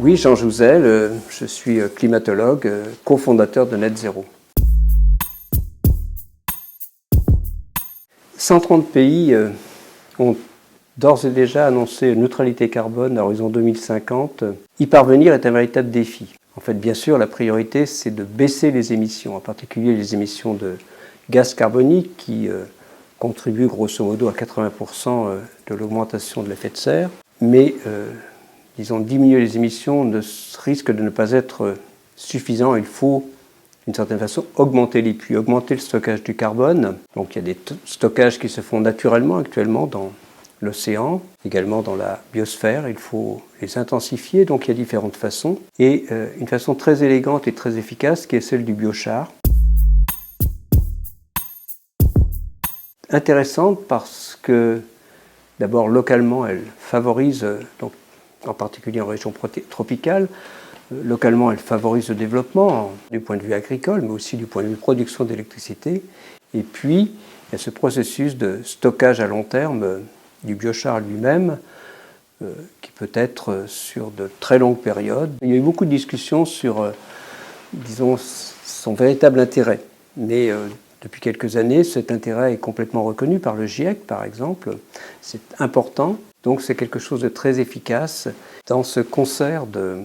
Oui, Jean Jouzel, je suis climatologue, cofondateur de Net Zero. 130 pays ont d'ores et déjà annoncé une neutralité carbone à l'horizon 2050. Y parvenir est un véritable défi. En fait, bien sûr, la priorité, c'est de baisser les émissions, en particulier les émissions de gaz carbonique qui contribuent grosso modo à 80% de l'augmentation de l'effet de serre. Mais disons, diminuer les émissions risque de ne pas être suffisant. Il faut, d'une certaine façon, augmenter les puits, augmenter le stockage du carbone. Donc il y a des stockages qui se font naturellement actuellement dans l'océan, également dans la biosphère. Il faut les intensifier, donc il y a différentes façons. Et une façon très élégante et très efficace qui est celle du biochar. Intéressante parce que, d'abord, localement, elle favorise, donc, en particulier en région tropicale. Localement, elle favorise le développement du point de vue agricole, mais aussi du point de vue production d'électricité. Et puis, il y a ce processus de stockage à long terme du biochar lui-même, qui peut être sur de très longues périodes. Il y a eu beaucoup de discussions sur, disons, son véritable intérêt. Mais depuis quelques années, cet intérêt est complètement reconnu par le GIEC, par exemple. C'est important. Donc c'est quelque chose de très efficace dans ce concert de,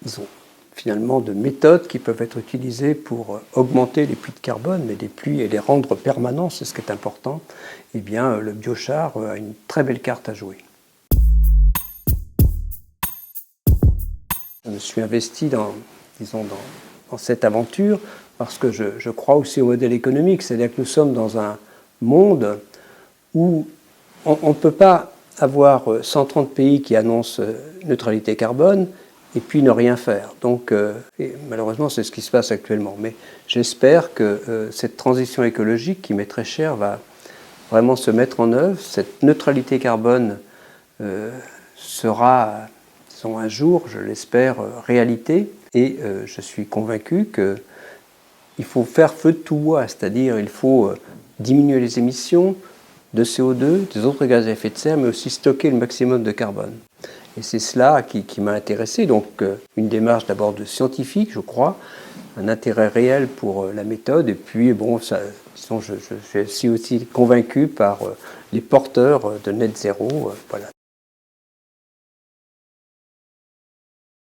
disons, finalement, de méthodes qui peuvent être utilisées pour augmenter les puits de carbone, mais des puits et les rendre permanents, c'est ce qui est important. Eh bien, le biochar a une très belle carte à jouer. Je me suis investi dans cette aventure parce que je crois aussi au modèle économique, c'est-à-dire que nous sommes dans un monde où on ne peut pas avoir 130 pays qui annoncent neutralité carbone et puis ne rien faire. Donc, malheureusement, c'est ce qui se passe actuellement. Mais j'espère que cette transition écologique, qui m'est très chère, va vraiment se mettre en œuvre. Cette neutralité carbone sera, disons, un jour, je l'espère, réalité. Et je suis convaincu qu'il faut faire feu de tout bois, c'est-à-dire il faut diminuer les émissions de CO2, des autres gaz à effet de serre, mais aussi stocker le maximum de carbone. Et c'est cela qui m'a intéressé, donc une démarche d'abord de scientifique, je crois, un intérêt réel pour la méthode, et puis bon, je suis aussi convaincu par les porteurs de Net Zero, voilà.